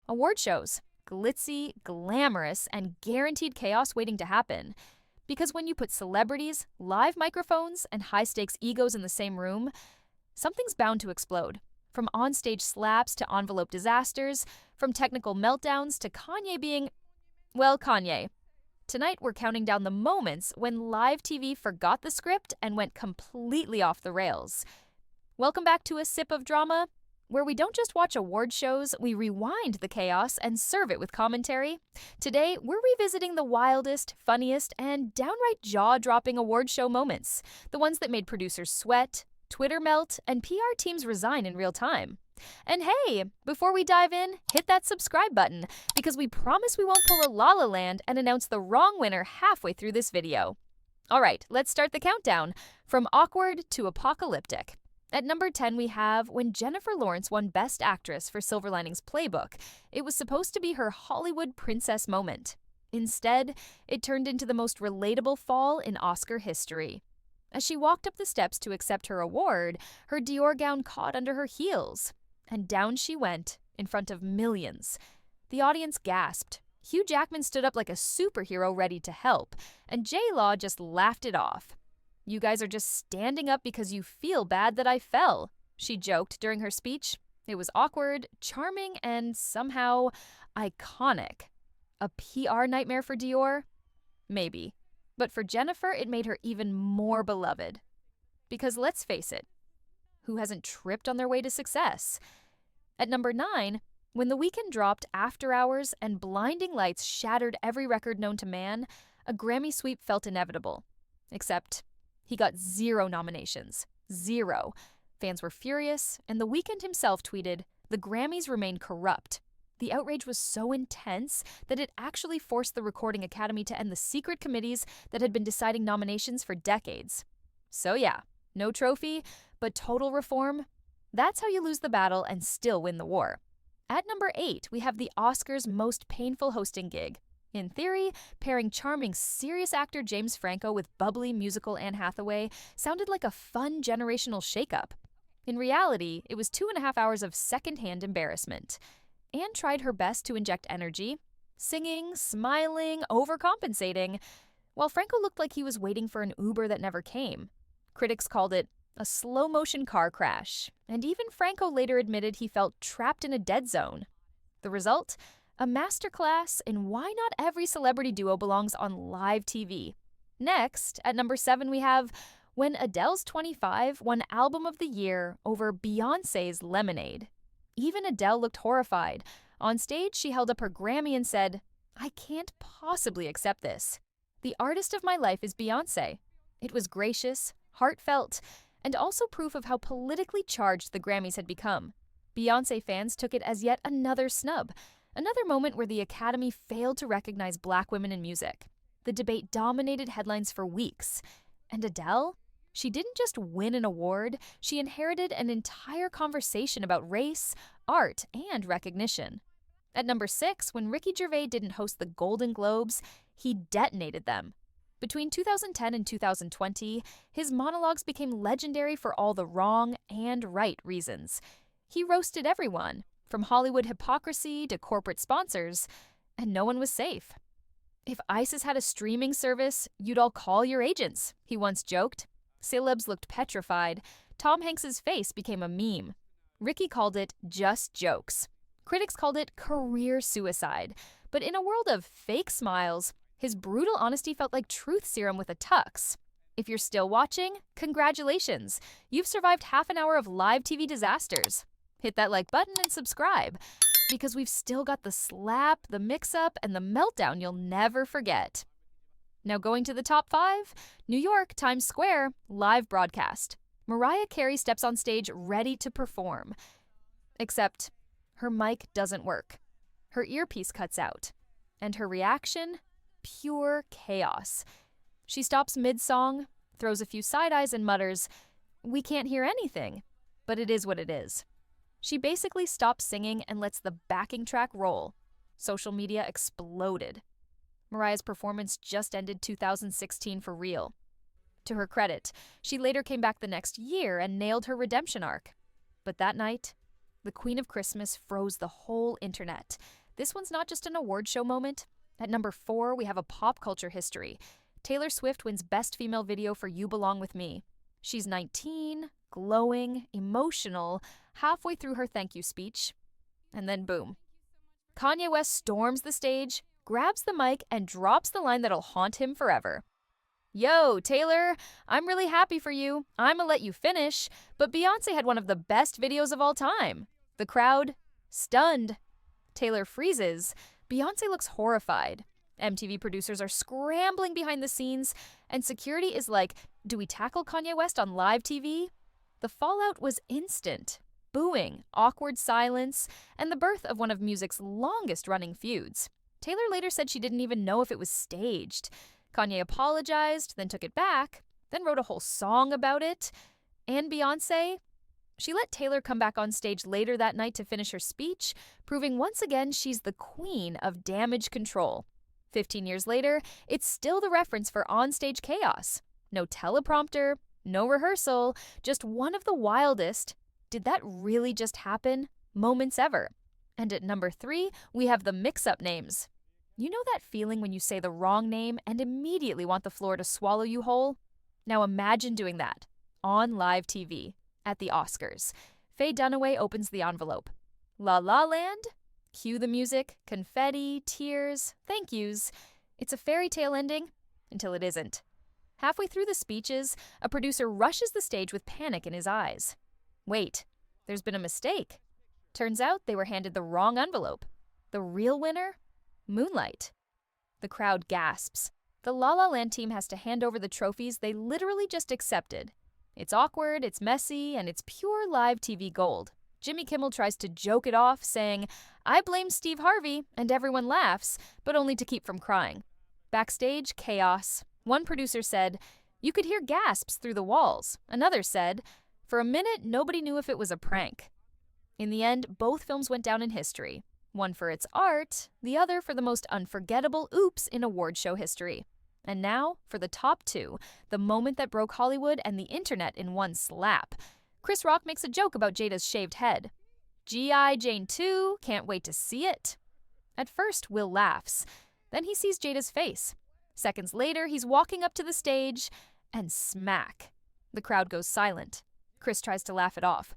Award shows. Glitzy, glamorous, and guaranteed chaos waiting to happen. Because when you put celebrities, live microphones, and high-stakes egos in the same room, something's bound to explode. From onstage slaps to envelope disasters, from technical meltdowns to Kanye being, well, Kanye. Tonight we're counting down the moments when live TV forgot the script and went completely off the rails. Welcome back to A Sip of Drama, where we don't just watch award shows, we rewind the chaos and serve it with commentary. Today, we're revisiting the wildest, funniest, and downright jaw-dropping award show moments. The ones that made producers sweat, Twitter melt, and PR teams resign in real time. And hey, before we dive in, hit that subscribe button, because we promise we won't pull a La La Land and announce the wrong winner halfway through this video. Alright, let's start the countdown, from awkward to apocalyptic. At number 10, we have when Jennifer Lawrence won Best Actress for Silver Linings Playbook. It was supposed to be her Hollywood princess moment. Instead, it turned into the most relatable fall in Oscar history. As she walked up the steps to accept her award, her Dior gown caught under her heels, and down she went in front of millions. The audience gasped. Hugh Jackman stood up like a superhero ready to help, and J-Law just laughed it off. "You guys are just standing up because you feel bad that I fell," she joked during her speech. It was awkward, charming, and somehow iconic. A PR nightmare for Dior? Maybe. But for Jennifer, it made her even more beloved. Because let's face it, who hasn't tripped on their way to success? At number 9, when The Weeknd dropped After Hours and blinding lights shattered every record known to man, a Grammy sweep felt inevitable. Except he got 0 nominations. 0. Fans were furious, and The Weeknd himself tweeted, "The Grammys remain corrupt." The outrage was so intense that it actually forced the Recording Academy to end the secret committees that had been deciding nominations for decades. So yeah, no trophy, but total reform? That's how you lose the battle and still win the war. At number 8, we have the Oscars' most painful hosting gig. In theory, pairing charming, serious actor James Franco with bubbly musical Anne Hathaway sounded like a fun generational shakeup. In reality, it was 2.5 hours of secondhand embarrassment. Anne tried her best to inject energy, singing, smiling, overcompensating, while Franco looked like he was waiting for an Uber that never came. Critics called it a slow-motion car crash, and even Franco later admitted he felt trapped in a dead zone. The result? A masterclass in why not every celebrity duo belongs on live TV. Next, at number 7, we have when Adele's 25 won Album of the Year over Beyoncé's Lemonade. Even Adele looked horrified. On stage, she held up her Grammy and said, "I can't possibly accept this. The artist of my life is Beyoncé." It was gracious, heartfelt, and also proof of how politically charged the Grammys had become. Beyoncé fans took it as yet another snub. Another moment where the Academy failed to recognize Black women in music. The debate dominated headlines for weeks. And Adele? She didn't just win an award, she inherited an entire conversation about race, art, and recognition. At number 6, when Ricky Gervais didn't host the Golden Globes, he detonated them. Between 2010 and 2020, his monologues became legendary for all the wrong and right reasons. He roasted everyone, from Hollywood hypocrisy to corporate sponsors, and no one was safe. "If ISIS had a streaming service, you'd all call your agents," he once joked. Celebs looked petrified. Tom Hanks's face became a meme. Ricky called it just jokes. Critics called it career suicide. But in a world of fake smiles, his brutal honesty felt like truth serum with a tux. If you're still watching, congratulations. You've survived half an hour of live TV disasters. Hit that like button and subscribe, because we've still got the slap, the mix-up, and the meltdown you'll never forget. Now going to the top 5, New York, Times Square, live broadcast. Mariah Carey steps on stage ready to perform. Except her mic doesn't work. Her earpiece cuts out. And her reaction? Pure chaos. She stops mid-song, throws a few side-eyes and mutters, "We can't hear anything." But it is what it is. She basically stops singing and lets the backing track roll. Social media exploded. Mariah's performance just ended 2016 for real. To her credit, she later came back the next year and nailed her redemption arc. But that night, The Queen of Christmas froze the whole internet. This one's not just an award show moment. At number 4, we have a pop culture history. Taylor Swift wins Best Female Video for You Belong With Me. She's 19, glowing, emotional, halfway through her thank you speech. And then boom. Kanye West storms the stage, grabs the mic, and drops the line that'll haunt him forever. Yo, Taylor, I'm really happy for you. I'ma let you finish, but Beyoncé had one of the best videos of all time. The crowd, stunned. Taylor freezes. Beyoncé looks horrified. MTV producers are scrambling behind the scenes, and security is like, do we tackle Kanye West on live TV? The fallout was instant. Booing, awkward silence, and the birth of one of music's longest-running feuds. Taylor later said she didn't even know if it was staged. Kanye apologized, then took it back, then wrote a whole song about it. And Beyoncé? She let Taylor come back on stage later that night to finish her speech, proving once again she's the queen of damage control. 15 years later, it's still the reference for onstage chaos. No teleprompter, no rehearsal, just one of the wildest, did that really just happen? Moments ever. And at number 3, we have the mix-up names. You know that feeling when you say the wrong name and immediately want the floor to swallow you whole? Now imagine doing that on live TV at the Oscars. Faye Dunaway opens the envelope. La La Land? Cue the music, confetti, tears, thank yous. It's a fairy tale ending until it isn't. Halfway through the speeches, a producer rushes the stage with panic in his eyes. Wait, there's been a mistake. Turns out they were handed the wrong envelope. The real winner? Moonlight. The crowd gasps. The La La Land team has to hand over the trophies they literally just accepted. It's awkward, it's messy, and it's pure live TV gold. Jimmy Kimmel tries to joke it off, saying, I blame Steve Harvey, and everyone laughs, but only to keep from crying. Backstage, chaos. One producer said, you could hear gasps through the walls. Another said, for a minute, nobody knew if it was a prank. In the end, both films went down in history. One for its art, the other for the most unforgettable oops in award show history. And now, for the top 2, the moment that broke Hollywood and the internet in one slap. Chris Rock makes a joke about Jada's shaved head. G.I. Jane 2, can't wait to see it. At first, Will laughs. Then he sees Jada's face. Seconds later, he's walking up to the stage, and smack. The crowd goes silent. Chris tries to laugh it off.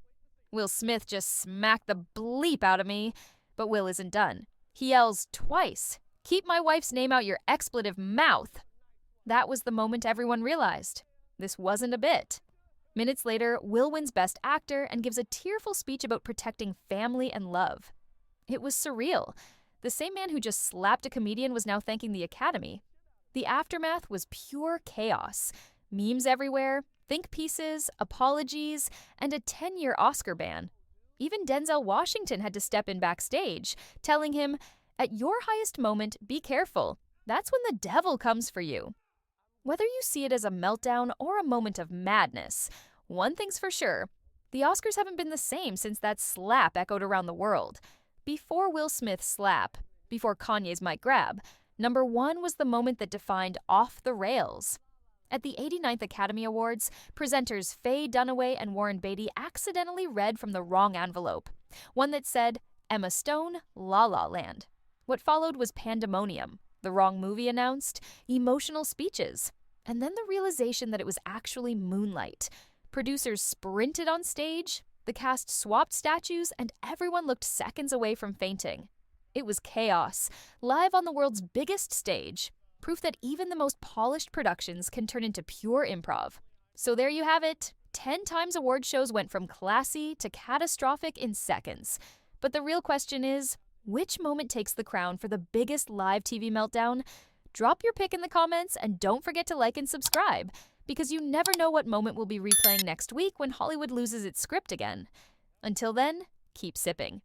Will Smith just smacked the bleep out of me. But Will isn't done. He yells twice, keep my wife's name out your expletive mouth. That was the moment everyone realized. This wasn't a bit. Minutes later, Will wins Best Actor and gives a tearful speech about protecting family and love. It was surreal. The same man who just slapped a comedian was now thanking the Academy. The aftermath was pure chaos. Memes everywhere, think pieces, apologies, and a 10-year Oscar ban. Even Denzel Washington had to step in backstage, telling him, at your highest moment, be careful. That's when the devil comes for you. Whether you see it as a meltdown or a moment of madness, one thing's for sure, the Oscars haven't been the same since that slap echoed around the world. Before Will Smith's slap, before Kanye's mic grab, number 1 was the moment that defined off the rails. At the 89th Academy Awards, presenters Faye Dunaway and Warren Beatty accidentally read from the wrong envelope, one that said, Emma Stone, La La Land. What followed was pandemonium, the wrong movie announced, emotional speeches, and then the realization that it was actually Moonlight. Producers sprinted on stage, the cast swapped statues, and everyone looked seconds away from fainting. It was chaos, live on the world's biggest stage. Proof that even the most polished productions can turn into pure improv. So there you have it. 10 times award shows went from classy to catastrophic in seconds. But the real question is, which moment takes the crown for the biggest live TV meltdown? Drop your pick in the comments and don't forget to like and subscribe, because you never know what moment we'll be replaying next week when Hollywood loses its script again. Until then, keep sipping.